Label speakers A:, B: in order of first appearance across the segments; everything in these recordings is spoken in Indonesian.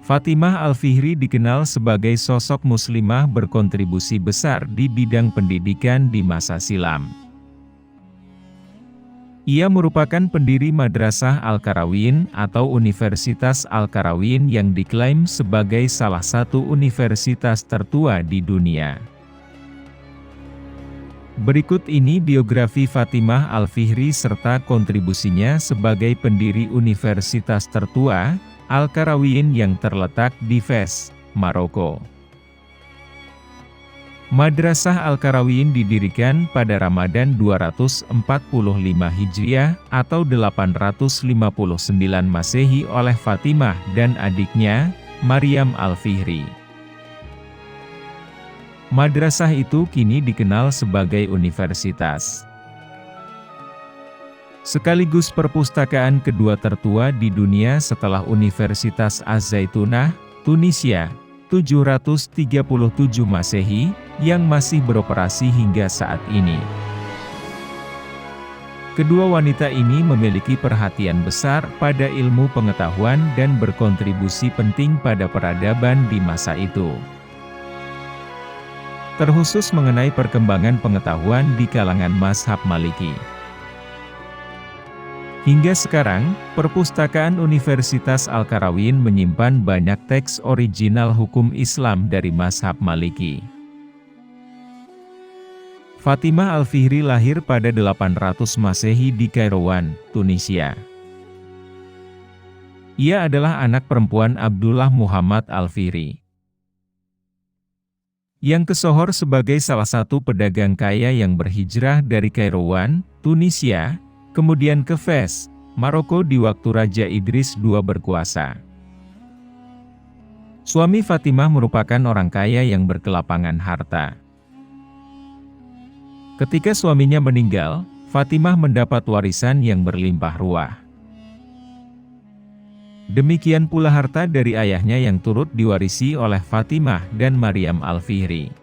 A: Fatimah Al-Fihri dikenal sebagai sosok muslimah berkontribusi besar di bidang pendidikan di masa silam. Ia merupakan pendiri Madrasah Al-Qarawiyyin atau Universitas Al-Qarawiyyin yang diklaim sebagai salah satu universitas tertua di dunia. Berikut ini biografi Fatimah Al-Fihri serta kontribusinya sebagai pendiri universitas tertua, Al-Qarawiyyin yang terletak di Fes, Maroko. Madrasah Al-Qarawiyyin didirikan pada Ramadan 245 Hijriah atau 859 Masehi oleh Fatimah dan adiknya, Maryam Al-Fihri. Madrasah itu kini dikenal sebagai universitas. Sekaligus perpustakaan kedua tertua di dunia setelah Universitas Az-Zaitunah, Tunisia, 737 Masehi, yang masih beroperasi hingga saat ini. Kedua wanita ini memiliki perhatian besar pada ilmu pengetahuan dan berkontribusi penting pada peradaban di masa itu. Terkhusus mengenai perkembangan pengetahuan di kalangan mazhab Maliki. Hingga sekarang, perpustakaan Universitas Al-Qarawiyyin menyimpan banyak teks original hukum Islam dari mazhab Maliki. Fatimah Al-Fihri lahir pada 800 Masehi di Kairouan, Tunisia. Ia adalah anak perempuan Abdullah Muhammad Al-Fihri, yang kesohor sebagai salah satu pedagang kaya yang berhijrah dari Kairouan, Tunisia, kemudian ke Fes, Maroko di waktu Raja Idris II berkuasa. Suami Fatimah merupakan orang kaya yang berkelapangan harta. Ketika suaminya meninggal, Fatimah mendapat warisan yang berlimpah ruah. Demikian pula harta dari ayahnya yang turut diwarisi oleh Fatimah dan Maryam Al-Fihri.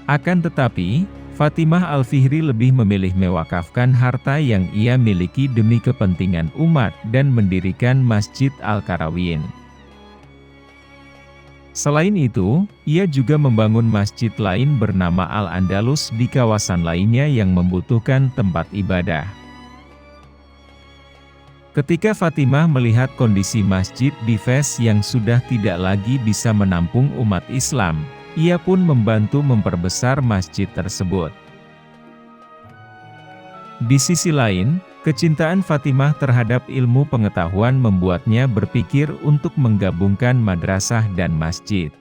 A: Akan tetapi, Fatimah Al-Fihri lebih memilih mewakafkan harta yang ia miliki demi kepentingan umat dan mendirikan Masjid Al-Qarawiyyin. Selain itu, ia juga membangun masjid lain bernama Al-Andalus di kawasan lainnya yang membutuhkan tempat ibadah. Ketika Fatimah melihat kondisi masjid di Fes yang sudah tidak lagi bisa menampung umat Islam, ia pun membantu memperbesar masjid tersebut. Di sisi lain, kecintaan Fatimah terhadap ilmu pengetahuan membuatnya berpikir untuk menggabungkan madrasah dan masjid.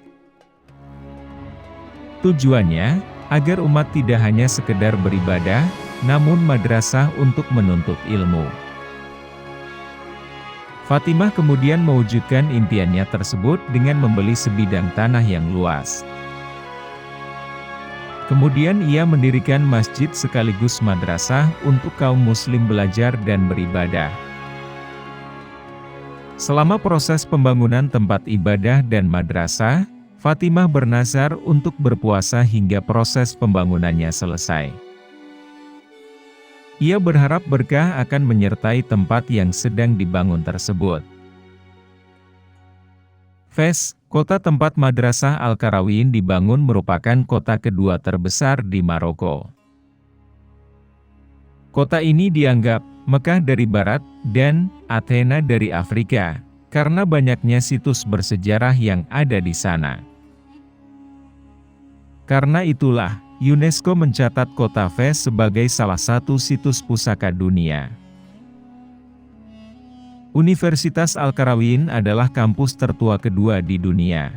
A: Tujuannya, agar umat tidak hanya sekedar beribadah, namun madrasah untuk menuntut ilmu. Fatimah kemudian mewujudkan impiannya tersebut dengan membeli sebidang tanah yang luas. Kemudian ia mendirikan masjid sekaligus madrasah untuk kaum muslim belajar dan beribadah. Selama proses pembangunan tempat ibadah dan madrasah, Fatimah bernazar untuk berpuasa hingga proses pembangunannya selesai. Ia berharap berkah akan menyertai tempat yang sedang dibangun tersebut. Fes, kota tempat Madrasah Al-Qarawiyyin dibangun merupakan kota kedua terbesar di Maroko. Kota ini dianggap Mekah dari barat dan Athena dari Afrika, karena banyaknya situs bersejarah yang ada di sana. Karena itulah, UNESCO mencatat kota Fes sebagai salah satu situs pusaka dunia. Universitas Al-Qarawiyyin adalah kampus tertua kedua di dunia,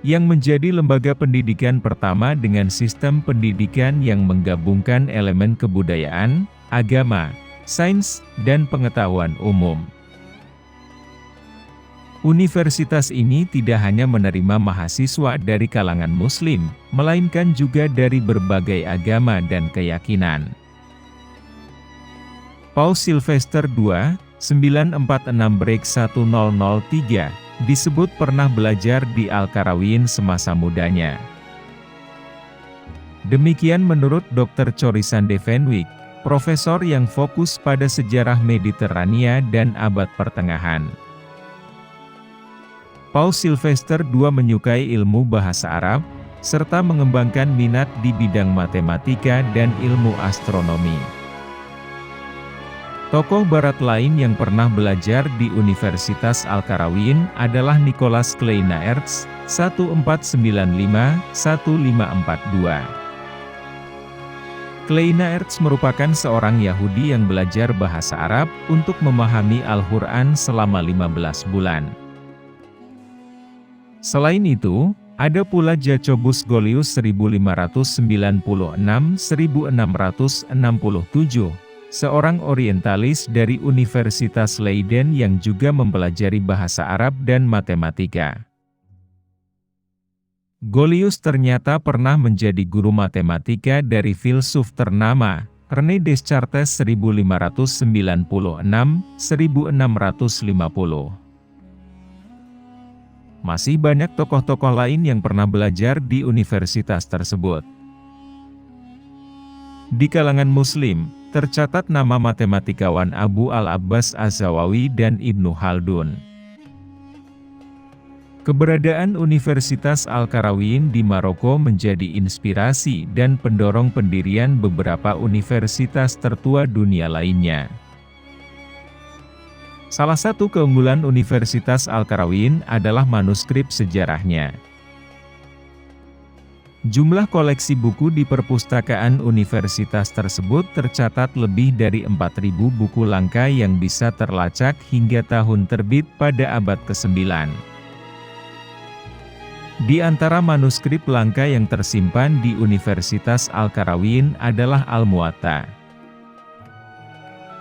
A: yang menjadi lembaga pendidikan pertama dengan sistem pendidikan yang menggabungkan elemen kebudayaan, agama, sains, dan pengetahuan umum. Universitas ini tidak hanya menerima mahasiswa dari kalangan Muslim, melainkan juga dari berbagai agama dan keyakinan. Paus Sylvester II, 946-1003, disebut pernah belajar di Al-Qarawiyyin semasa mudanya. Demikian menurut Dr. Corisande Van Wyk, profesor yang fokus pada sejarah Mediterania dan abad pertengahan. Paus Sylvester II menyukai ilmu bahasa Arab, serta mengembangkan minat di bidang matematika dan ilmu astronomi. Tokoh Barat lain yang pernah belajar di Universitas Al-Qarawiyyin adalah Nicholas Kleinaerts, 1495-1542. Kleinaerts merupakan seorang Yahudi yang belajar bahasa Arab untuk memahami Al-Quran selama 15 bulan. Selain itu, ada pula Jacobus Golius 1596-1667, seorang orientalis dari Universitas Leiden yang juga mempelajari bahasa Arab dan matematika. Golius ternyata pernah menjadi guru matematika dari filsuf ternama, René Descartes 1596-1650. Masih banyak tokoh-tokoh lain yang pernah belajar di universitas tersebut. Di kalangan Muslim, tercatat nama matematikawan Abu al-Abbas Az-Zawawi dan Ibnu Khaldun. Keberadaan Universitas Al-Qarawiyyin di Maroko menjadi inspirasi dan pendorong pendirian beberapa universitas tertua dunia lainnya. Salah satu keunggulan Universitas Al-Qarawiyyin adalah manuskrip sejarahnya. Jumlah koleksi buku di perpustakaan universitas tersebut tercatat lebih dari 4.000 buku langka yang bisa terlacak hingga tahun terbit pada abad ke-9. Di antara manuskrip langka yang tersimpan di Universitas Al-Qarawiyyin adalah Al-Muwatta,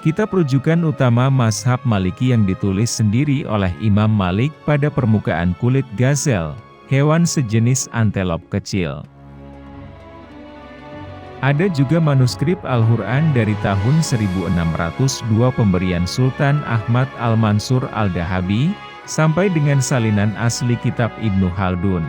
A: kitab rujukan utama mazhab Maliki yang ditulis sendiri oleh Imam Malik pada permukaan kulit gazel, hewan sejenis antelop kecil. Ada juga manuskrip Al-Quran dari tahun 1602 pemberian Sultan Ahmad Al-Mansur Al-Dahabi, sampai dengan salinan asli kitab Ibnu Khaldun.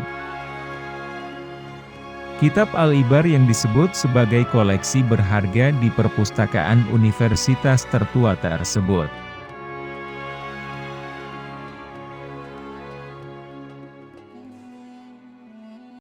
A: Kitab Al-Ibar yang disebut sebagai koleksi berharga di perpustakaan universitas tertua tersebut.